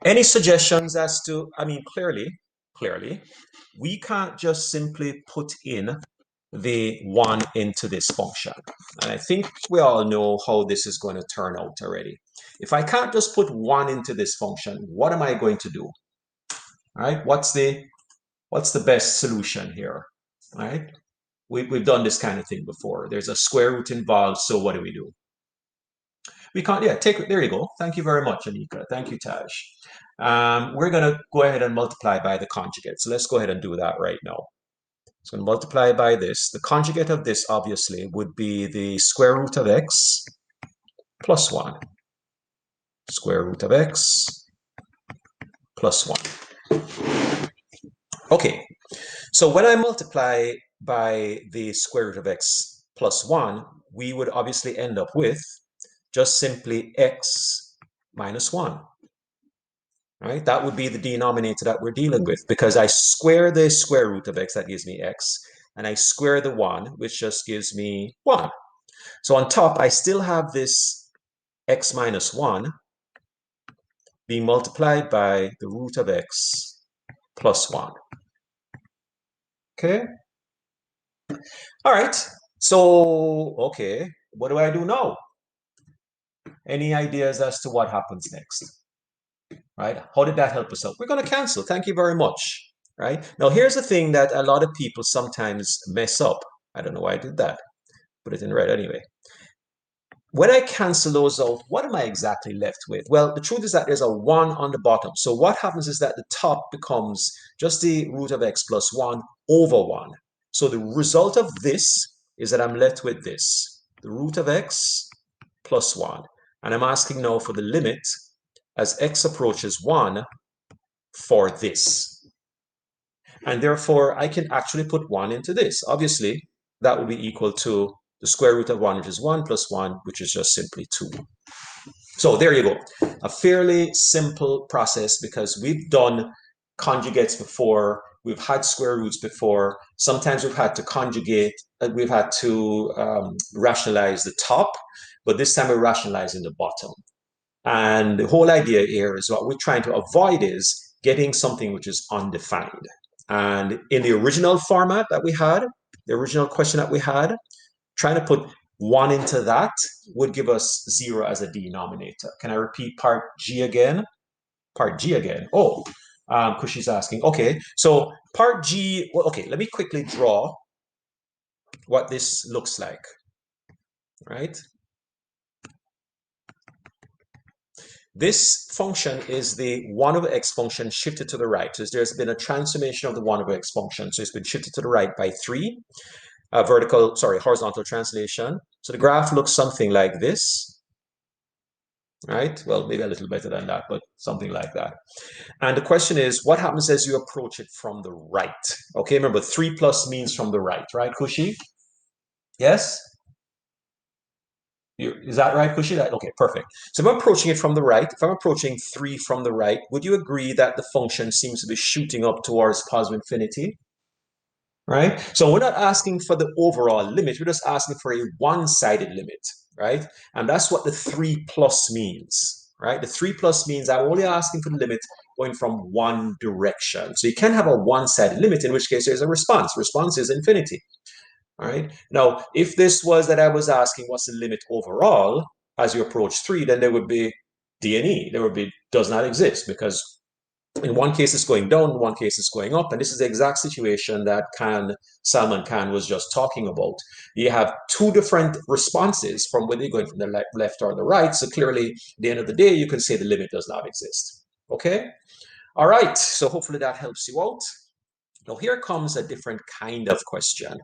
Any suggestions as to, I mean, clearly, we can't just simply put in the 1 into this function. And I think we all know how this is going to turn out already. If I can't just put 1 into this function, what am I going to do? All right, what's the best solution here? All right, we've done this kind of thing before. There's a square root involved, so what do? We can't, yeah, there you go. Thank you very much, Anika. Thank you, Taj. We're going to go ahead and multiply by the conjugate. So let's go ahead and do that right now. So I'm going to multiply by this. The conjugate of this, obviously, would be the square root of x plus 1. Square root of x plus 1. Okay, so when I multiply by the square root of x plus 1, we would obviously end up with just simply x minus 1. Right? That would be the denominator that we're dealing with, because I square the square root of x, that gives me x, and I square the 1, which just gives me 1. So on top, I still have this x minus 1 being multiplied by the root of x plus 1. Okay? All right. So, okay, what do I do now? Any ideas as to what happens next? Right? How did that help us out? We're going to cancel. Thank you very much. Right? Now, here's the thing that a lot of people sometimes mess up. I don't know why I did that. Put it in red anyway. When I cancel those out, what am I exactly left with? Well, the truth is that there's a 1 on the bottom. So what happens is that the top becomes just the root of x plus 1 over 1. So the result of this is that I'm left with this, the root of x plus 1. And I'm asking now for the limit as x approaches 1 for this. And therefore, I can actually put 1 into this. Obviously, that will be equal to the square root of 1, which is 1, plus 1, which is just simply 2. So there you go. A fairly simple process, because we've done conjugates before. We've had square roots before. Sometimes we've had to conjugate, we've had to rationalize the top, but this time we're rationalizing the bottom. And the whole idea here is what we're trying to avoid is getting something which is undefined. And in the original format that we had, the original question that we had, trying to put 1 into that would give us 0 as a denominator. Can I repeat part G again? Part G again. Oh, because she's asking. Okay, so part G, well, okay, let me quickly draw what this looks like, right? This function is the 1 over x function shifted to the right. So there's been a transformation of the 1 over x function. So it's been shifted to the right by 3. Horizontal translation. So the graph looks something like this, right? Well, maybe a little better than that, but something like that. And the question is, what happens as you approach it from the right? Okay, remember 3 plus means from the right, right, Kushi? Yes? Is that right, Kushi? Okay, perfect. So if I'm approaching it from the right, if I'm approaching 3 from the right, would you agree that the function seems to be shooting up towards positive infinity? Right? So we're not asking for the overall limit, we're just asking for a one-sided limit, right? And that's what the 3 plus means, right? The 3 plus means I'm only asking for the limit going from one direction. So you can have a one-sided limit, in which case there's a response. Response is infinity. All right. Now, if this was that I was asking what's the limit overall as you approach 3, then there would be D and E. There would be does not exist, because in one case it's going down, in one case it's going up. And this is the exact situation that Salman Khan was just talking about. You have two different responses from whether you're going from the left or the right. So clearly, at the end of the day, you can say the limit does not exist. Okay? All right. So hopefully that helps you out. Now, here comes a different kind of question.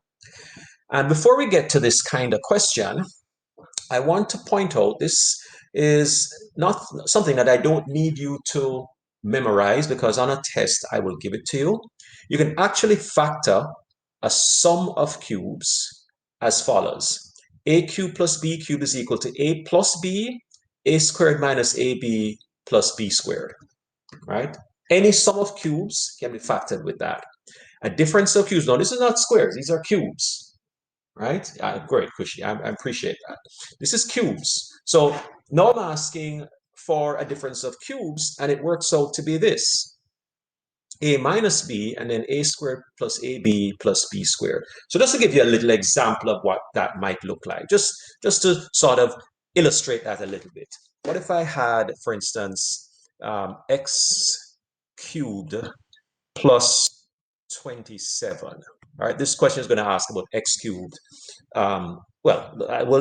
And before we get to this kind of question, I want to point out this is not something that I don't need you to memorize, because on a test I will give it to you. You can actually factor a sum of cubes as follows. A cubed plus b cubed is equal to a plus b, a squared minus ab plus b squared, right? Any sum of cubes can be factored with that. A difference of cubes, now this is not squares, these are cubes, right? Great, Kushi, I appreciate that. This is cubes. So now I'm asking for a difference of cubes, and it works out to be this: a minus b, and then a squared plus ab plus b squared. So just to give you a little example of what that might look like, just to sort of illustrate that a little bit. What if I had, for instance, x cubed plus 27? All right, this question is going to ask about x cubed. Well,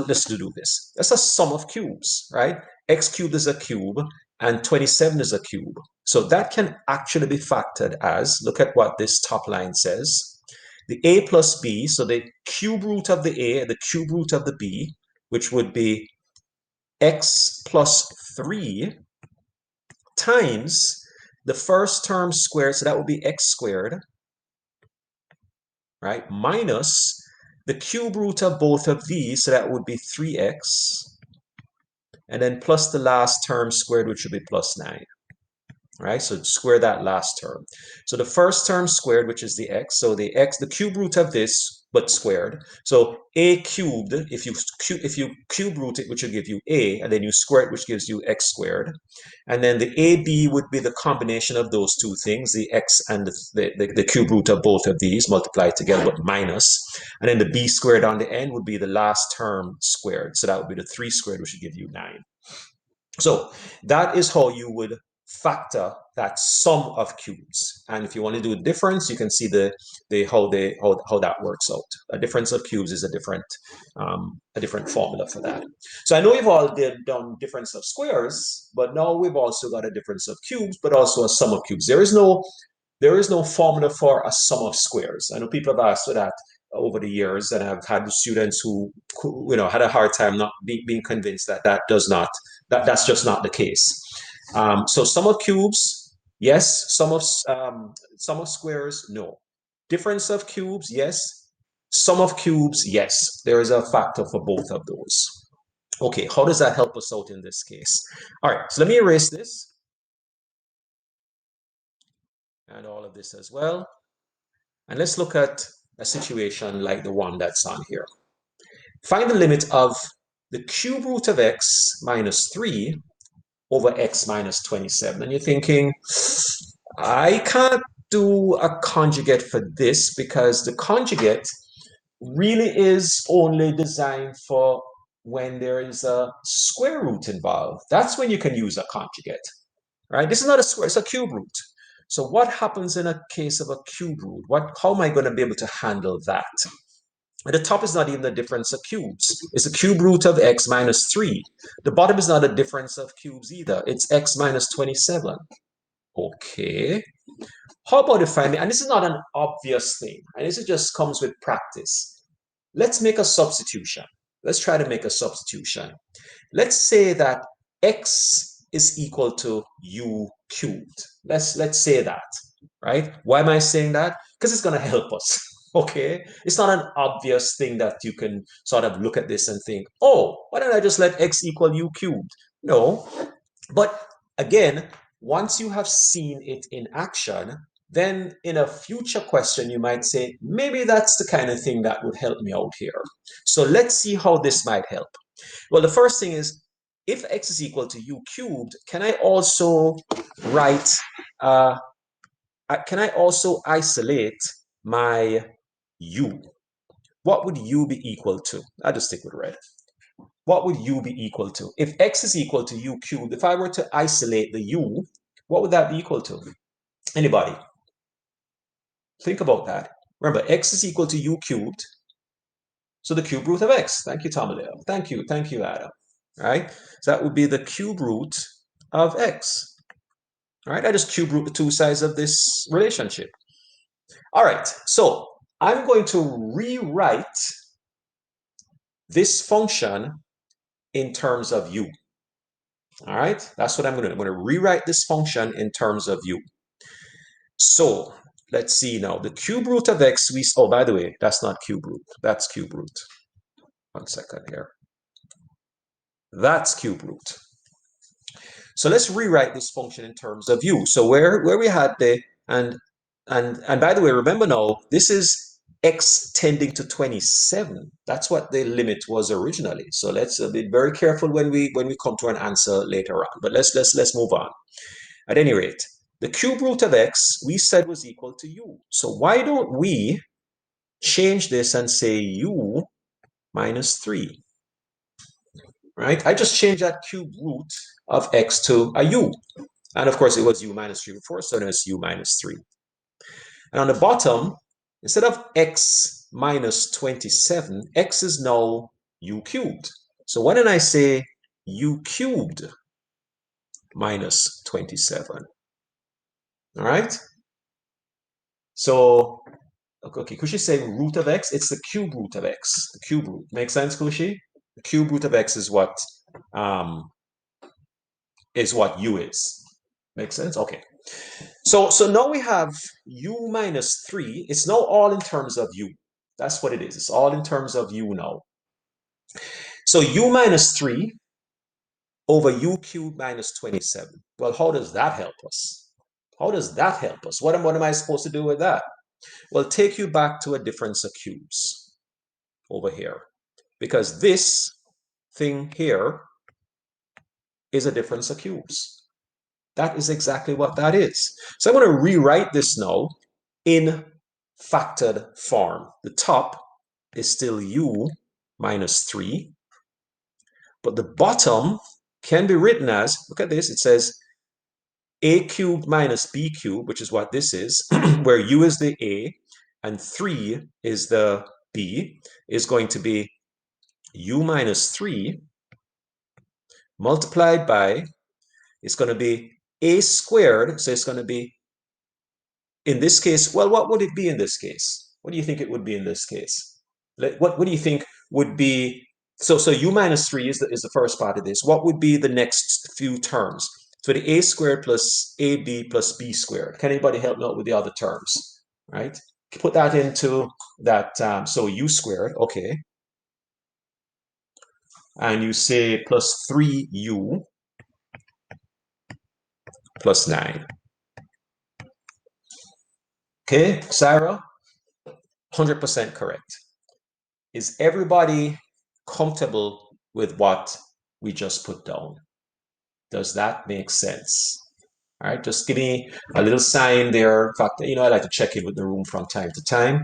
let's do this. That's a sum of cubes, right? X cubed is a cube, and 27 is a cube. So that can actually be factored as, look at what this top line says, the a plus b, so the cube root of the a and the cube root of the b, which would be x plus 3 times the first term squared, so that would be x squared, right, minus the cube root of both of these, so that would be 3x, and then plus the last term squared, which would be plus 9. Right, so square that last term. So the first term squared, which is the x, so the cube root of this, but squared. So a cubed, if you cube root it, which will give you a, and then you square it, which gives you x squared. And then the ab would be the combination of those two things, the x and the cube root of both of these multiplied together, but minus. And then the b squared on the end would be the last term squared. So that would be the 3 squared, which would give you 9. So that is how you would factor that sum of cubes. And if you want to do a difference, you can see how that works out. A difference of cubes is a different formula for that. So I know we've all done difference of squares, but now we've also got a difference of cubes, but also a sum of cubes. There is no formula for a sum of squares. I know people have asked for that over the years, and I've had students who had a hard time not being convinced that that's just not the case. So sum of cubes, yes. Sum of squares, no. Difference of cubes, yes. Sum of cubes, yes. There is a factor for both of those. Okay, how does that help us out in this case? All right, so let me erase this and all of this as well. And let's look at a situation like the one that's on here. Find the limit of the cube root of x minus 3 over x minus 27. And you're thinking, I can't do a conjugate for this because the conjugate really is only designed for when there is a square root involved. That's when you can use a conjugate, right? This is not a square, it's a cube root. So what happens in a case of a cube root? How am I going to be able to handle that? And the top is not even the difference of cubes. It's the cube root of x minus 3. The bottom is not a difference of cubes either. It's x minus 27. Okay. How about if and this is not an obvious thing, and this just comes with practice. Let's make a substitution. Let's try to make a substitution. Let's say that x is equal to u cubed. Let's say that, right? Why am I saying that? Because it's going to help us. Okay, it's not an obvious thing that you can sort of look at this and think, oh, why don't I just let x equal u cubed? No, but again, once you have seen it in action, then in a future question, you might say, maybe that's the kind of thing that would help me out here. So let's see how this might help. Well, the first thing is, if x is equal to u cubed, can I also write, can I also isolate my u? What would u be equal to? I'll just stick with red. What would u be equal to? If x is equal to u cubed, if I were to isolate the u, what would that be equal to? Anybody? Think about that. Remember, x is equal to u cubed, so the cube root of x. Thank you, Tomaleo. Thank you, Adam. All right, so that would be the cube root of x. All right, I just cube root the two sides of this relationship. All right, so I'm going to rewrite this function in terms of u. All right, that's what I'm going to do. I'm going to rewrite this function in terms of u. So let's see now. The cube root of x, oh, by the way, that's not cube root. That's cube root. 1 second here. That's cube root. So let's rewrite this function in terms of u. So where we had the, and by the way, remember now, this is x tending to 27. That's what the limit was originally. So let's be very careful when we come to an answer later on. But let's move on. At any rate, the cube root of x we said was equal to u. So why don't we change this and say u minus 3? Right? I just changed that cube root of x to a u. And of course, it was u minus 3 before, so now it's u minus 3. And on the bottom, instead of x minus 27, x is now u cubed. So why don't I say u cubed minus 27? All right? So, okay, Kushi saying root of x, it's the cube root of x. The cube root. Make sense, Kushi? The cube root of x is what u is. Make sense? Okay. So now we have u minus 3. It's now all in terms of u. That's what it is. It's all in terms of u now. So u minus 3 over u cubed minus 27. Well, how does that help us? How does that help us? What am I supposed to do with that? Well, take you back to a difference of cubes over here. Because this thing here is a difference of cubes. That is exactly what that is. So I'm going to rewrite this now in factored form. The top is still u minus 3, but the bottom can be written as, look at this, it says a cubed minus b cubed, which is what this is, where u is the a and 3 is the b, is going to be u minus 3 multiplied by, it's going to be a squared, so it's going to be, in this case, well, what would it be in this case? What do you think it would be in this case? What do you think would be, so u minus 3 is the first part of this. What would be the next few terms? So the a squared plus ab plus b squared. Can anybody help me out with the other terms? Right? Put that into that, so u squared, okay. And you say plus 3u plus 9. Okay, Sarah? 100% correct. Is everybody comfortable with what we just put down? Does that make sense? All right, just give me a little sign there. In fact, I like to check in with the room from time to time.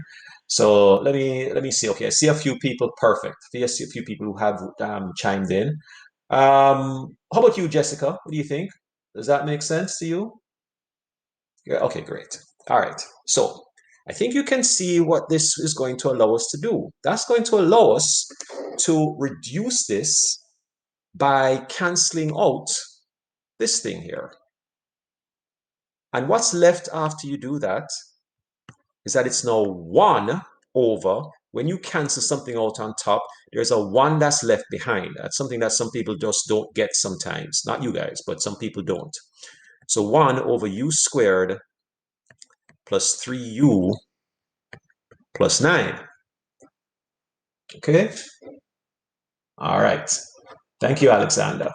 So let me see. Okay, I see a few people. Perfect. I see a few people who have chimed in. How about you, Jessica? What do you think? Does that make sense to you? Yeah, okay, great. All right. So I think you can see what this is going to allow us to do. That's going to allow us to reduce this by canceling out this thing here. And what's left after you do that is that it's now 1 over, when you cancel something out on top, there's a 1 that's left behind. That's something that some people just don't get sometimes. Not you guys, but some people don't. So 1 over u squared plus 3u plus 9. Okay? All right. Thank you, Alexander.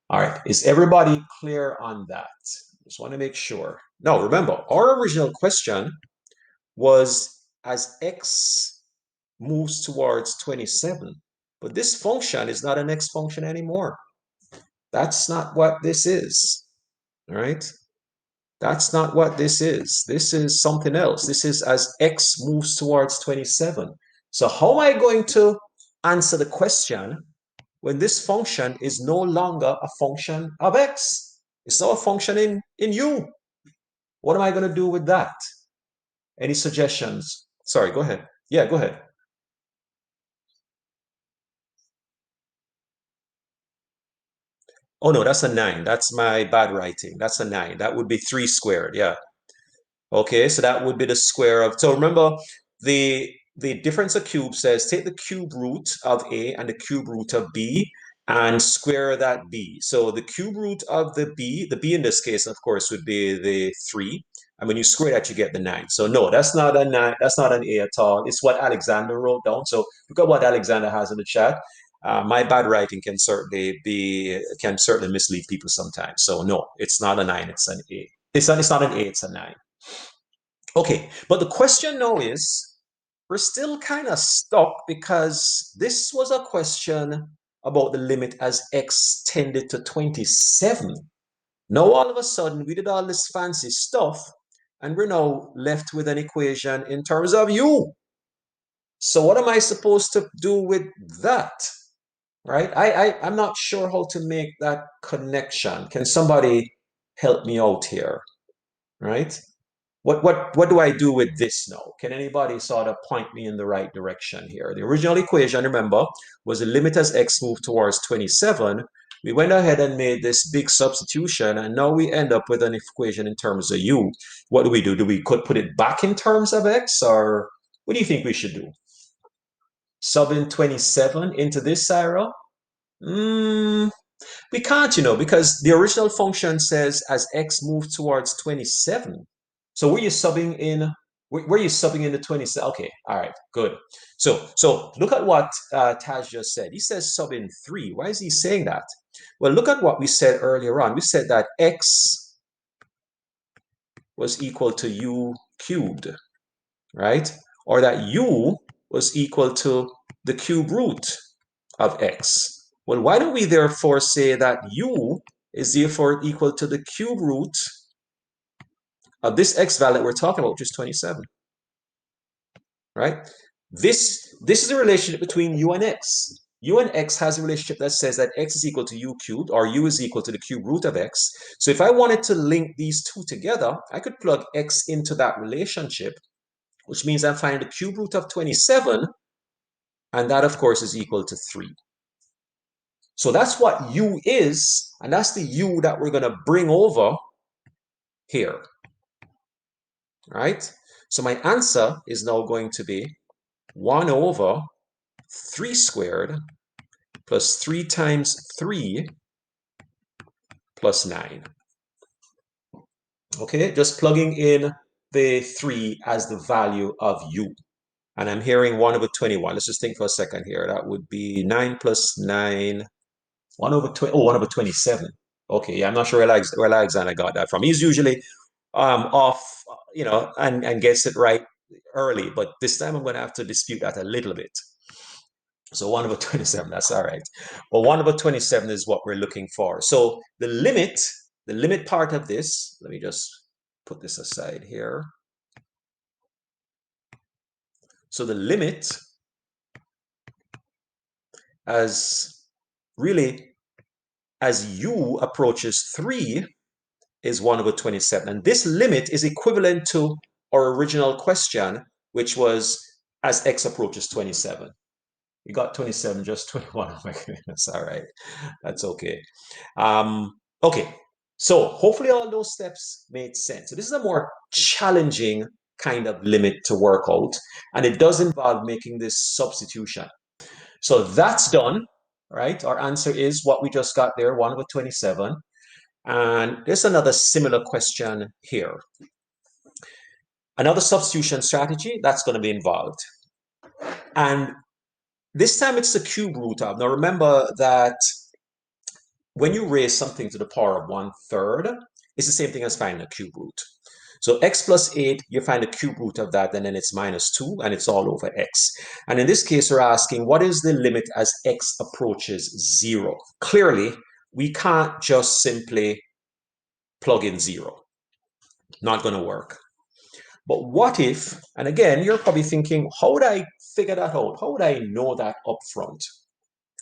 All right. Is everybody clear on that? Just want to make sure. Now, remember, our original question was as x moves towards 27, but this function is not an x function anymore. That's not what this is. All right? That's not what this is. This is something else. This is as x moves towards 27. So how am I going to answer the question when this function is no longer a function of x? It's now a function in u. What am I going to do with that? Any suggestions? Sorry, go ahead. Yeah, go ahead. Oh no, that's a 9. That's my bad writing. That's a 9. That would be 3 squared. Yeah. Okay, so that would be the square of, so remember the difference of cubes says take the cube root of a and the cube root of b and square that b. So the cube root of the b in this case, of course, would be the 3. And when you square that, you get the 9. So no, that's not a 9, that's not an a at all. It's what Alexander wrote down. So look at what Alexander has in the chat. My bad writing can certainly mislead people sometimes. So no, it's not a 9, it's not an a, it's a 9. Okay, but the question now is, we're still kind of stuck because this was a question about the limit as x tended to 27. Now all of a sudden we did all this fancy stuff and we're now left with an equation in terms of u. So what am I supposed to do with that? Right? I'm not sure how to make that connection. Can somebody help me out here? Right? What do I do with this now? Can anybody sort of point me in the right direction here? The original equation, remember, was the limit as x moved towards 27. We went ahead and made this big substitution, and now we end up with an equation in terms of u. What do we do? Do we could put it back in terms of x, or what do you think we should do? Sub in 27 into this, Sarah? We can't, because the original function says as x moves towards 27. So were you subbing in? Were you subbing in the 27? Okay, all right, good. So look at what Taj just said. He says sub in 3. Why is he saying that? Well, look at what we said earlier on. We said that x was equal to u cubed, right? Or that u was equal to the cube root of x. Well, why don't we therefore say that u is therefore equal to the cube root of this x value that we're talking about, which is 27, right? This is a relationship between u and x. U and x has a relationship that says that x is equal to u cubed, or u is equal to the cube root of x. So if I wanted to link these two together, I could plug x into that relationship, which means I'm finding the cube root of 27, and that, of course, is equal to 3. So that's what u is, and that's the u that we're going to bring over here, right? So my answer is now going to be 1 over 3 squared plus 3 times 3 plus 9. Okay, just plugging in the 3 as the value of u. And I'm hearing 1 over 21. Let's just think for a second here. That would be 9 plus 9, 1 over 20, 1 over 27. Okay, yeah, I'm not sure where Alexander got that from. He's usually off, and gets it right early, but this time I'm going to have to dispute that a little bit. So 1 over 27, that's all right. Well, 1 over 27 is what we're looking for. So the limit part of this, let me just put this aside here. So the limit as u approaches 3 is 1 over 27. And this limit is equivalent to our original question, which was as x approaches 27. You got 27, just 21. Oh my goodness. All right. That's okay. Okay. So hopefully all those steps made sense. So this is a more challenging kind of limit to work out, and it does involve making this substitution. So that's done, right? Our answer is what we just got there, 1 over 27. And there's another similar question here. Another substitution strategy that's going to be involved. And this time it's the cube root of. Now remember that when you raise something to the power of 1/3, it's the same thing as finding a cube root. So x plus 8, you find the cube root of that, and then it's minus 2, and it's all over x. And in this case, we're asking, what is the limit as x approaches 0? Clearly, we can't just simply plug in 0. Not going to work. But what if, and again, you're probably thinking, how would I figure that out? How would I know that up front?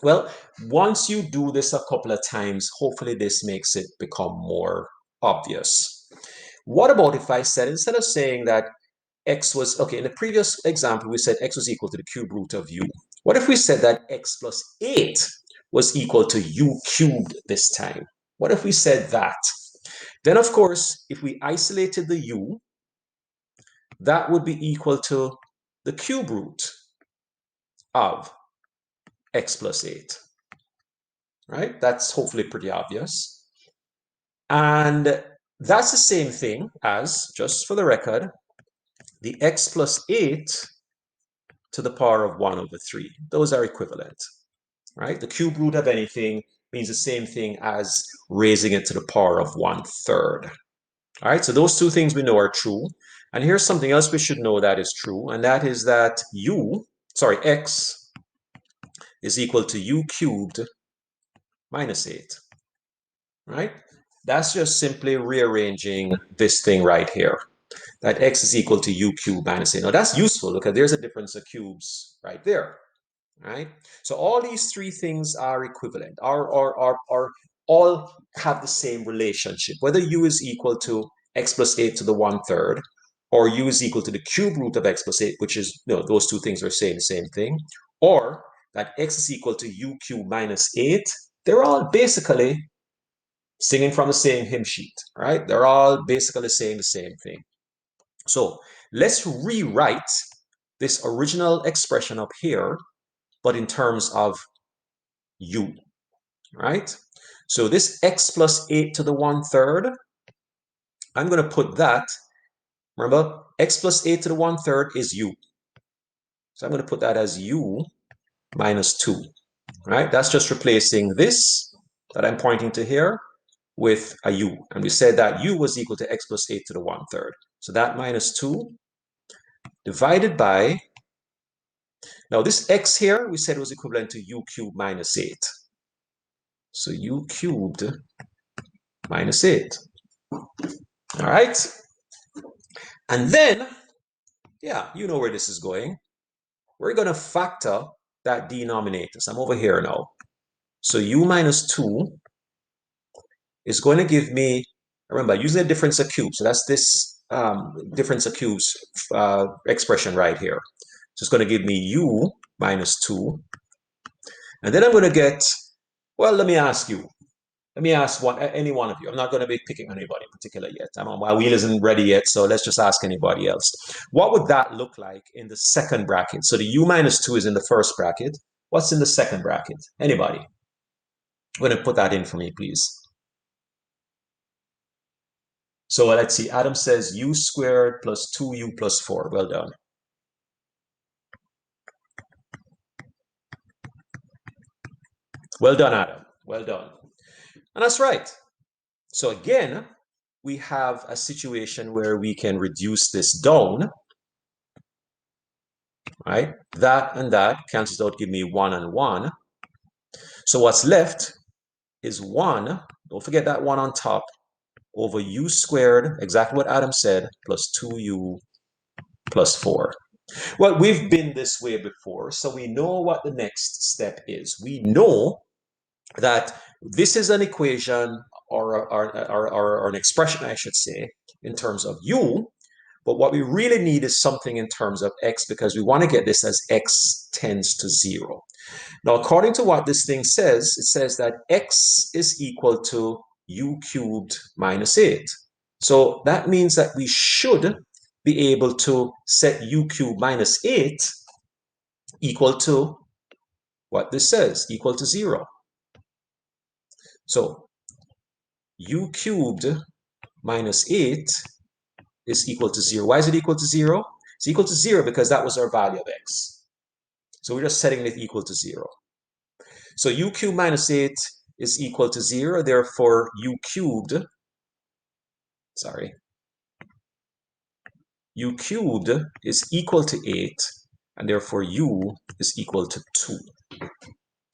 Well, once you do this a couple of times, hopefully this makes it become more obvious. What about if I said, instead of saying that x was, okay, in the previous example, we said x was equal to the cube root of u. What if we said that x plus 8 was equal to u cubed this time? What if we said that? Then, of course, if we isolated the u, that would be equal to the cube root of x plus 8, right? That's hopefully pretty obvious. And that's the same thing as, just for the record, the x plus 8 to the power of 1 over 3. Those are equivalent, right? The cube root of anything means the same thing as raising it to the power of 1/3. All right, so those two things we know are true. And here's something else we should know that is true, and that is that x is equal to u cubed minus 8, right? That's just simply rearranging this thing right here, that x is equal to u cubed minus 8. Now that's useful because there's a difference of cubes right there, right? So all these three things are equivalent, are all have the same relationship, whether u is equal to x plus 8 to the 1/3, or u is equal to the cube root of x plus 8, which is, those two things are saying the same thing, or that x is equal to u cubed minus 8. They're all basically singing from the same hymn sheet, right? They're all basically saying the same thing. So let's rewrite this original expression up here, but in terms of u, right? So this x plus 8 to the 1/3, I'm going to put that, remember, x plus 8 to the 1/3 is u. So I'm going to put that as u minus 2, right? That's just replacing this that I'm pointing to here with a u. And we said that u was equal to x plus 8 to the 1/3. So that minus 2 divided by, now this x here, we said was equivalent to u cubed minus 8. So u cubed minus 8. All right. And then, yeah, you know where this is going. We're going to factor that denominator. So I'm over here now. So u minus 2 is going to give me, remember, using a difference of cubes. So that's this difference of cubes expression right here. So it's going to give me u minus 2. And then I'm going to get, well, let me ask you. Let me ask any one of you. I'm not going to be picking anybody in particular yet. My wheel isn't ready yet, so let's just ask anybody else. What would that look like in the second bracket? So the u minus 2 is in the first bracket. What's in the second bracket? Anybody? I'm going to put that in for me, please. So let's see. Adam says u squared plus 2u plus 4. Well done. Well done, Adam. Well done. And that's right. So again, we have a situation where we can reduce this down, right? That and that cancels out, give me 1 and 1. So what's left is 1, don't forget that 1 on top, over u squared, exactly what Adam said, plus 2u plus 4. Well, we've been this way before, so we know what the next step is. We know that this is an equation or an expression, I should say, in terms of u, but what we really need is something in terms of x, because we want to get this as x tends to 0. Now, according to what this thing says, it says that x is equal to u cubed minus 8. So that means that we should be able to set u cubed minus 8 equal to what this says, equal to 0. So u cubed minus 8 is equal to 0. Why is it equal to 0? It's equal to 0 because that was our value of x. So we're just setting it equal to 0. So u cubed minus 8 is equal to 0. Therefore, u cubed is equal to 8. And therefore, u is equal to 2.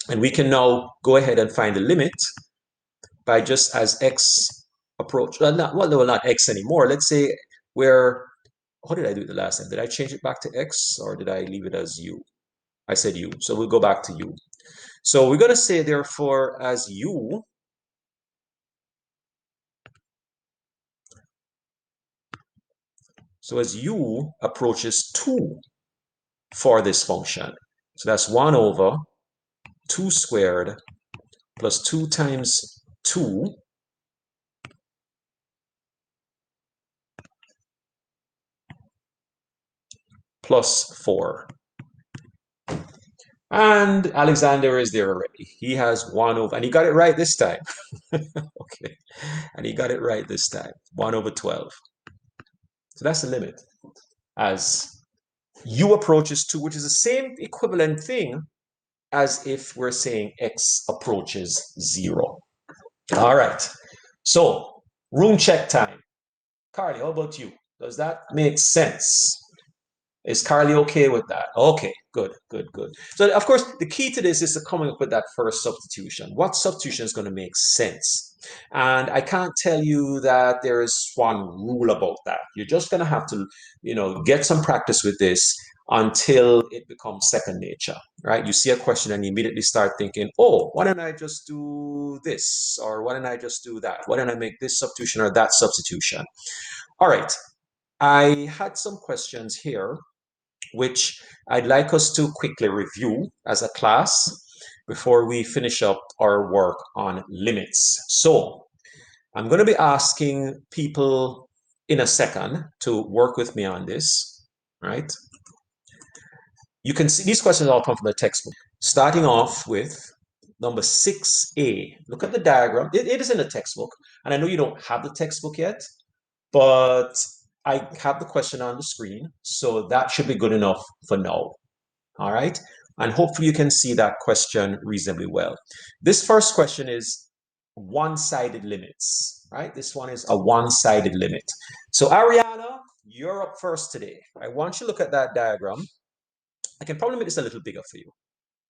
And we can now go ahead and find the limit by just as x approach, not x anymore. Let's say where, how did I do it the last time? Did I change it back to x or did I leave it as u? I said u, so we'll go back to u. So we're going to say, therefore, as u, so as u approaches 2 for this function, so that's 1 over 2 squared plus 2 times 2 plus 4. And Alexander is there already. He has 1 over, and he got it right this time. Okay, and he got it right this time, 1 over 12. So that's the limit as u approaches 2, which is the same equivalent thing as if we're saying x approaches 0. All right, so room check time. Carly, how about you? Does that make sense? Is Carly okay with that? Okay, good, good, good. So, of course, the key to this is to coming up with that first substitution. What substitution is going to make sense? And I can't tell you that there is one rule about that. You're just going to have to, get some practice with this until it becomes second nature, right? You see a question and you immediately start thinking, oh, why don't I just do this? Or why don't I just do that? Why don't I make this substitution or that substitution? All right. I had some questions here which I'd like us to quickly review as a class before we finish up our work on limits. So I'm going to be asking people in a second to work with me on this, right? You can see these questions all come from the textbook. Starting off with number 6A. Look at the diagram. It is in the textbook, and I know you don't have the textbook yet, but I have the question on the screen, so that should be good enough for now. All right. And hopefully you can see that question reasonably well. This first question is one-sided limits, right? This one is a one-sided limit. So Ariana, you're up first today. I want you to look at that diagram. I can probably make this a little bigger for you,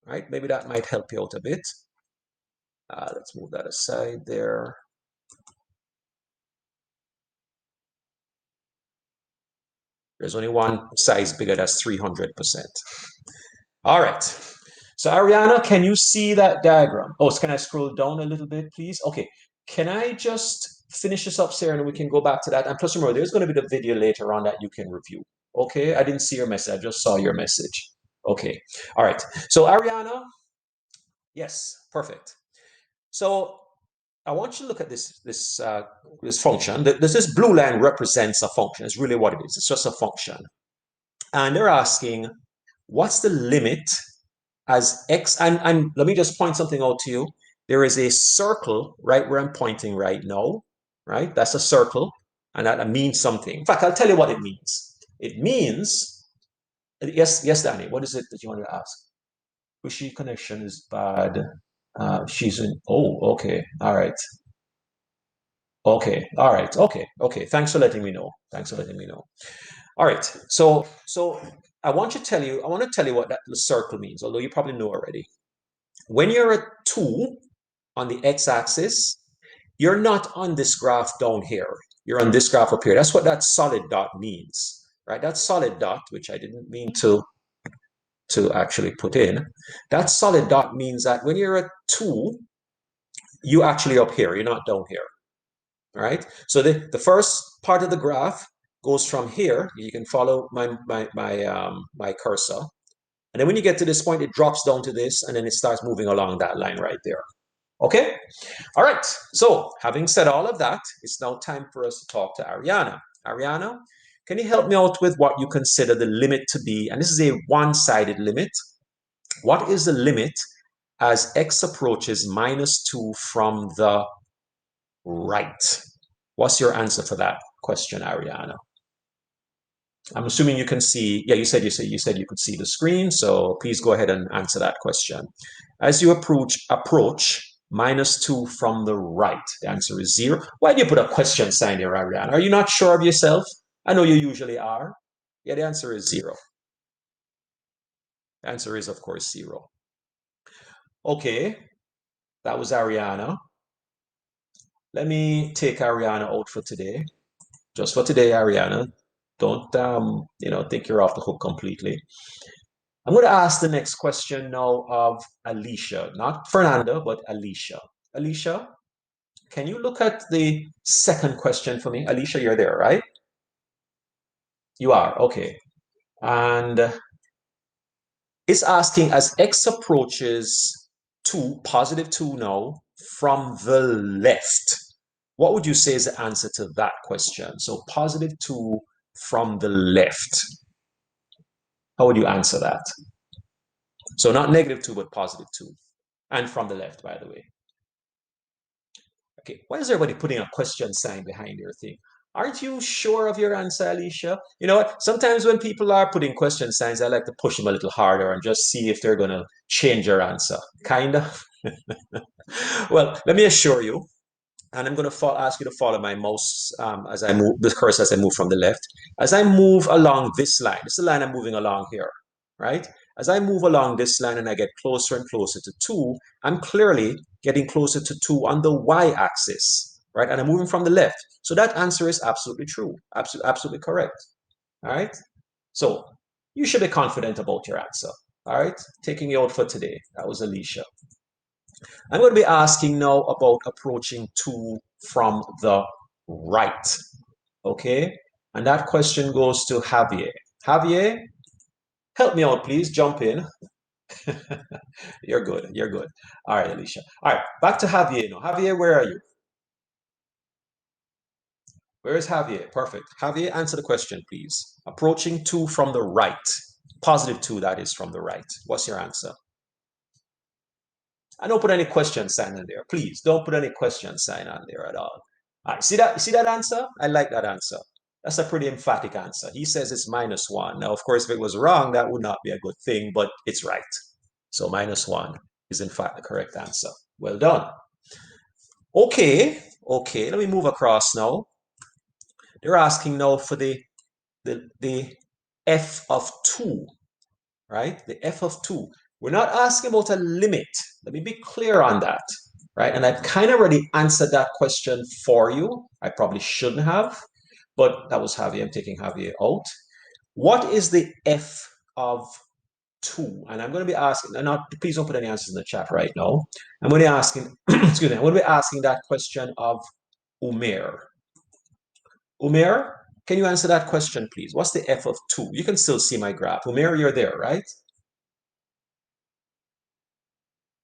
right? Maybe that might help you out a bit. Let's move that aside there. There's only one size bigger, that's 300%. All right. So Ariana, can you see that diagram? Oh, so can I scroll down a little bit, please? Okay. Can I just finish this up, Sarah, and we can go back to that? And plus, remember, there's going to be the video later on that you can review. Okay. I didn't see your message. I just saw your message. Okay. All right. So Ariana, yes, perfect. So I want you to look at this function. This blue line represents a function. It's really what it is. It's just a function. And they're asking, what's the limit as x, and let me just point something out to you. There is a circle right where I'm pointing right now, right? That's a circle, and that means something. In fact, I'll tell you what it means. It means, yes, Danny, what is it that you want to ask? Wishy connection is bad. She's in, oh, okay, all right. Okay, all right, okay. Thanks for letting me know. Thanks for letting me know. All right, so I want to tell you what that circle means, although you probably know already. When you're at 2 on the x-axis, you're not on this graph down here. You're on this graph up here. That's what that solid dot means, right? That solid dot, which I didn't mean to actually put in, that solid dot means that when you're at 2, you actually up here. You're not down here, all right? So the first part of the graph goes from here. You can follow my cursor. And then when you get to this point, it drops down to this, and then it starts moving along that line right there. Okay? All right. So having said all of that, it's now time for us to talk to Ariana. Ariana, can you help me out with what you consider the limit to be? And this is a one-sided limit. What is the limit as x approaches -2 from the right? What's your answer for that question, Ariana? I'm assuming you can see, yeah, you said you could see the screen, so please go ahead and answer that question. As you approach -2 from the right, the answer is 0. Why do you put a question sign there, Ariana? Are you not sure of yourself? I know you usually are. Yeah, the answer is 0. The answer is, of course, 0. Okay, that was Ariana. Let me take Ariana out for today. Just for today, Ariana. Don't think you're off the hook completely. I'm going to ask the next question now of Alicia, not Fernanda, but Alicia. Alicia, can you look at the second question for me? Alicia, you're there, right? You are, okay. And it's asking, as x approaches 2, +2 now, from the left, what would you say is the answer to that question? So +2 from the left. How would you answer that? So not -2, but +2. And from the left, by the way. Okay, why is everybody putting a question sign behind your thing? Aren't you sure of your answer, Alicia? You know what? Sometimes when people are putting question signs, I like to push them a little harder and just see if they're going to change your answer. Kind of. Well, let me assure you, and I'm going to ask you to follow my mouse as I move the cursor as I move from the left. As I move along this line, this is the line I'm moving along here, right? As I move along this line and I get closer and closer to 2, I'm clearly getting closer to 2 on the y-axis, right? And I'm moving from the left. So that answer is absolutely true, absolutely correct, all right? So you should be confident about your answer, all right? Taking you out for today. That was Alicia. I'm going to be asking now about approaching 2 from the right, okay? And that question goes to Javier. Javier, help me out, please. Jump in. You're good. You're good. All right, Alicia. All right, back to Javier now. Javier, where are you? Where is Javier? Perfect. Javier, answer the question, please. Approaching 2 from the right. Positive 2, that is, from the right. What's your answer? And don't put any question sign in there. Please don't put any question sign on there at all. All right, see that answer? I like that answer. That's a pretty emphatic answer. He says it's -1. Now, of course, if it was wrong, that would not be a good thing, but it's right. So -1 is in fact the correct answer. Well done. Okay, let me move across now. They're asking now for the f of 2, right? The f of 2. We're not asking about a limit. Let me be clear on that, right? And I've kind of already answered that question for you. I probably shouldn't have, but that was Javier. I'm taking Javier out. What is the f of 2? And I'm going to be asking, and not, please don't put any answers in the chat right now. I'm going to be asking, excuse me, I'm going to be asking that question of Umair. Umair, can you answer that question, please? What's the f of 2? You can still see my graph. Umair, you're there, right?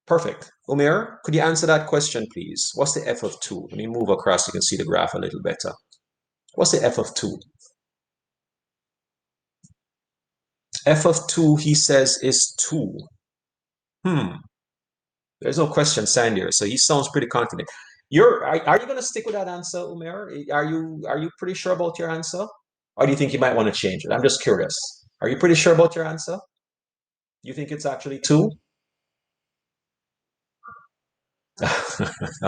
Perfect. Umair, could you answer that question, please? What's the f of 2? Let me move across so you can see the graph a little better. What's the f of 2? F of 2, he says, is 2. There's no question signed here, so he sounds pretty confident. Are you going to stick with that answer, Umair? Are you pretty sure about your answer? Or do you think you might want to change it? I'm just curious. Are you pretty sure about your answer? You think it's actually 2?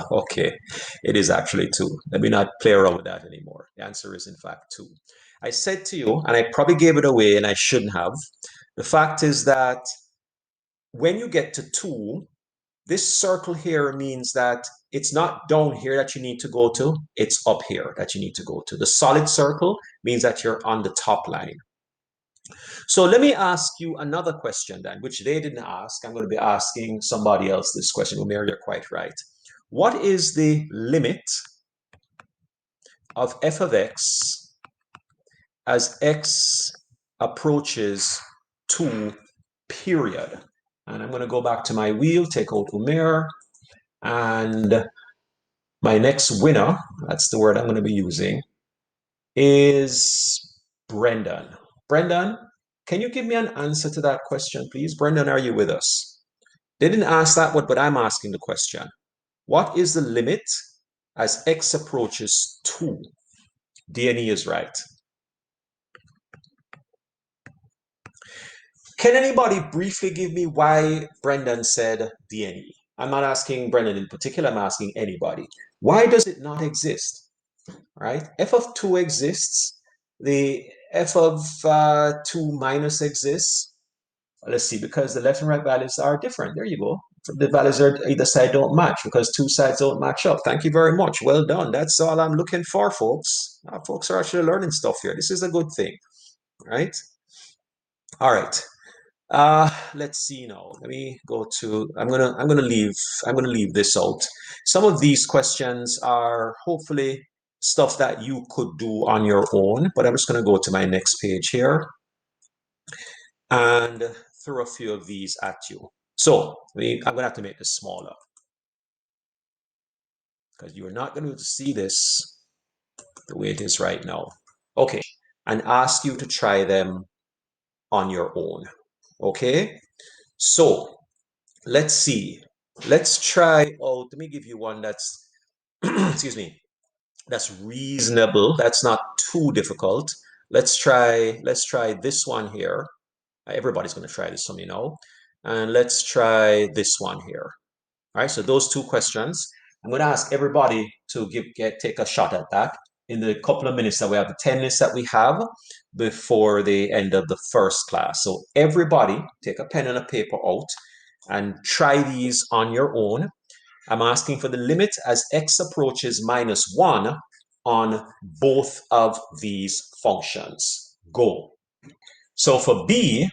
Okay, it is actually 2. Let me not play around with that anymore. The answer is, in fact, 2. I said to you, and I probably gave it away and I shouldn't have, the fact is that when you get to 2, this circle here means that it's not down here that you need to go to, it's up here that you need to go to. The solid circle means that you're on the top line. So let me ask you another question then, which they didn't ask. I'm going to be asking somebody else this question. Umair, you're quite right. What is the limit of f of x as x approaches 2, period? And I'm going to go back to my wheel, take out Umair, and my next winner, that's the word I'm going to be using, is Brendan. Brendan, can you give me an answer to that question, please? Brendan, are you with us? They didn't ask that one, but I'm asking the question. What is the limit as x approaches 2? D&E is right. Can anybody briefly give me why Brendan said D&E? I'm not asking Brendan in particular, I'm asking anybody. Why does it not exist? Right? F of 2 exists. The f of 2 minus exists. Let's see, because the left and right values are different. There you go. The values are either side don't match because 2 sides don't match up. Thank you very much. Well done. That's all I'm looking for, folks. Folks are actually learning stuff here. This is a good thing, right? All right. Let's see now. Let me go to. I'm gonna leave this out. Some of these questions are hopefully stuff that you could do on your own, but I'm just gonna go to my next page here and throw a few of these at you. So I'm gonna have to make this smaller because you are not going to see this the way it is right now. Okay, and ask you to try them on your own. Okay, so let's see. Let's try out, let me give you one that's, excuse me, that's reasonable. That's not too difficult. Let's try this one here. Everybody's going to try this one, you know. And let's try this one here. All right, so those two questions. I'm going to ask everybody to take a shot at that in the couple of minutes that we have, the 10 minutes that we have before the end of the first class. So everybody take a pen and a paper out and try these on your own. I'm asking for the limit as x approaches -1 on both of these functions. Go. So for b,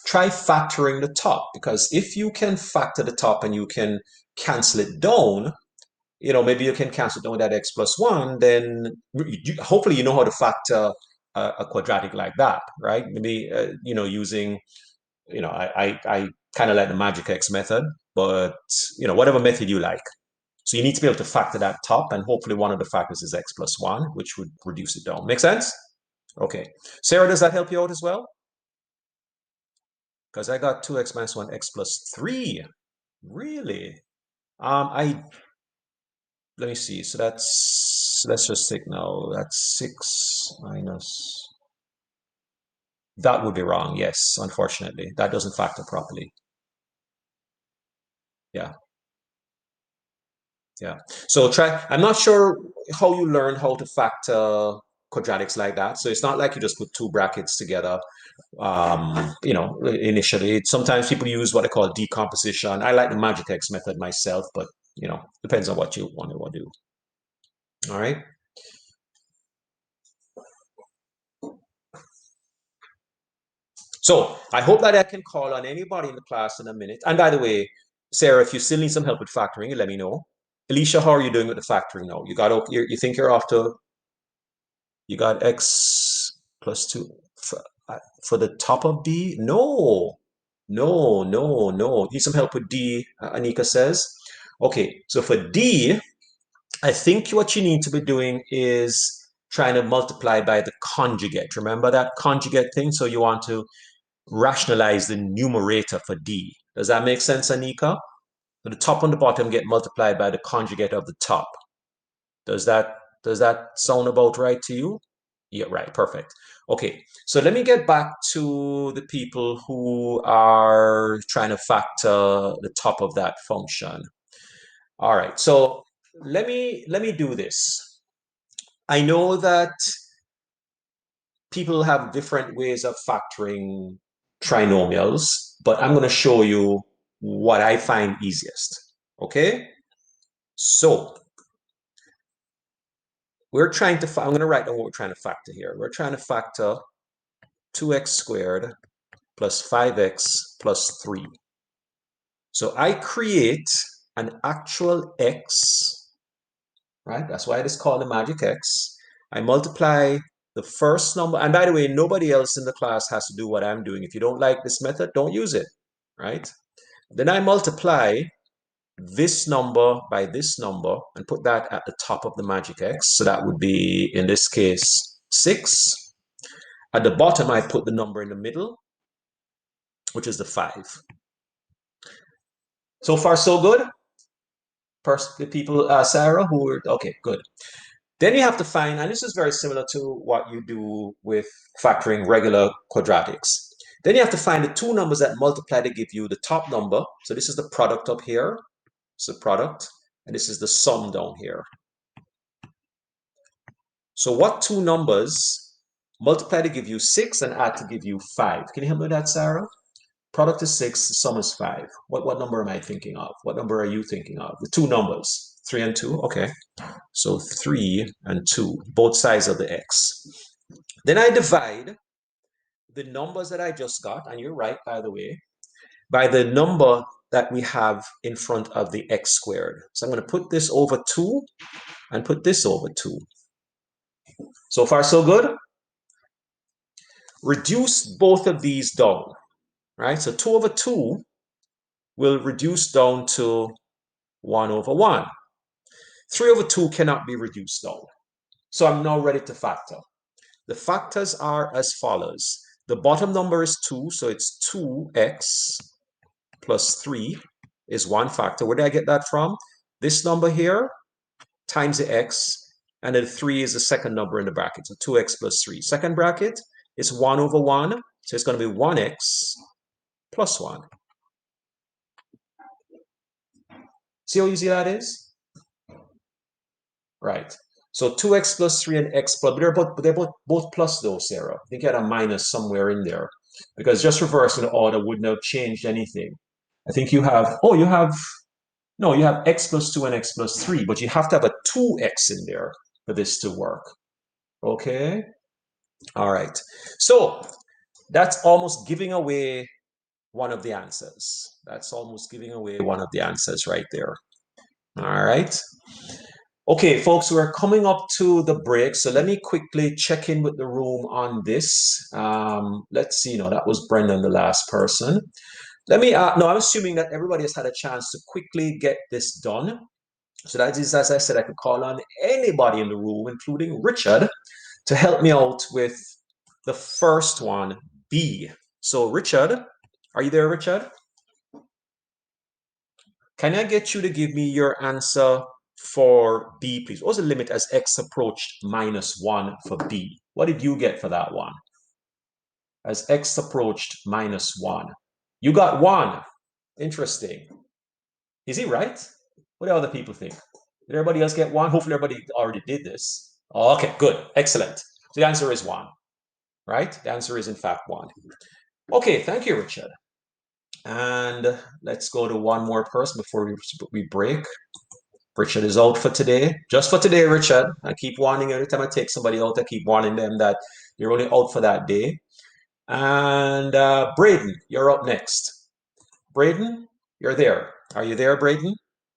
try factoring the top, because if you can factor the top and you can cancel it down, maybe you can cancel down that x plus 1, then hopefully you know how to factor a quadratic like that, right? Maybe, using, I kind of like the magic x method, but, whatever method you like. So you need to be able to factor that top, and hopefully one of the factors is x plus 1, which would reduce it down. Make sense? Okay. Sarah, does that help you out as well? Because I got 2x minus 1, x plus 3. Really? Let me see. So let's just take now. That's 6 minus. That would be wrong. Yes, unfortunately. That doesn't factor properly. Yeah. Yeah. So I'm not sure how you learn how to factor quadratics like that. So it's not like you just put two brackets together, initially. Sometimes people use what I call decomposition. I like the magic X method myself, but, depends on what you want to do. All right. So I hope that I can call on anybody in the class in a minute. And by the way, Sarah, if you still need some help with factoring, let me know. Alicia, how are you doing with the factoring now? You think you're off to, you got x plus 2 for the top of D? No, no, no, no. Need some help with D, Anika says. Okay, so for D, I think what you need to be doing is trying to multiply by the conjugate. Remember that conjugate thing? So you want to rationalize the numerator for D. Does that make sense, Anika? So the top and the bottom get multiplied by the conjugate of the top. Does that sound about right to you? Yeah, right, perfect. Okay, so let me get back to the people who are trying to factor the top of that function. All right, so let me do this. I know that people have different ways of factoring trinomials, but I'm going to show you what I find easiest. Okay? So we're trying to, I'm going to write down what we're trying to factor here. We're trying to factor 2x squared plus 5x plus 3. So I create an actual x, right? That's why it is called the magic x. I multiply the first number. And by the way, nobody else in the class has to do what I'm doing. If you don't like this method, don't use it, right? Then I multiply this number by this number and put that at the top of the magic x. So that would be, in this case, 6. At the bottom, I put the number in the middle, which is the 5. So far, so good? First, the people, Sarah, who were, okay, good. Then you have to find, and this is very similar to what you do with factoring regular quadratics. Then you have to find the two numbers that multiply to give you the top number. So this is the product up here. It's the product. And this is the sum down here. So what two numbers multiply to give you 6 and add to give you 5? Can you help me with that, Sarah? Product is 6, the sum is 5. What number am I thinking of? What number are you thinking of? The two numbers, 3 and 2, okay. So 3 and 2, both sides of the x. Then I divide the numbers that I just got, and you're right, by the way, by the number that we have in front of the x squared. So I'm going to put this over 2 and put this over 2. So far, so good? Reduce both of these down, right? So 2 over 2 will reduce down to 1 over 1. 3 over 2 cannot be reduced down. So I'm now ready to factor. The factors are as follows. The bottom number is 2, so it's 2x plus 3 is one factor. Where did I get that from? This number here times the x, and then 3 is the second number in the bracket, so 2x plus 3. Second bracket is 1 over 1, so it's going to be 1x plus 1. See how easy that is? right? So 2x plus 3 and x plus, but they're both plus though, Sarah. I think you had a minus somewhere in there because just reversing the order wouldn't have changed anything. I think you have, oh, no, you have x plus 2 and x plus 3, but you have to have a 2x in there for this to work. Okay? All right. So that's almost giving away one of the answers. That's almost giving away one of the answers right there. All right. Okay, folks, we're coming up to the break. So let me quickly check in with the room on this. Let's see. No, that was Brendan, the last person. Let me, no, I'm assuming that everybody has had a chance to quickly get this done. So that is, as I said, I could call on anybody in the room, including Richard, to help me out with the first one, B. So Richard, are you there, Richard? Can I get you to give me your answer for B, please? What was the limit as x approached minus 1 for B? What did you get for that one? As x approached minus 1. You got 1. Interesting. Is he right? What do other people think? Did everybody else get 1? Hopefully everybody already did this. Okay, good. Excellent. So the answer is 1, right? The answer is in fact 1. Okay, thank you, Richard. And let's go to one more person before we break. Richard is out for today. Just for today, Richard. I keep warning every time I take somebody out, I keep warning them that you're only out for that day. And Braden, you're up next. Braden, you're there. Are you there, Braden?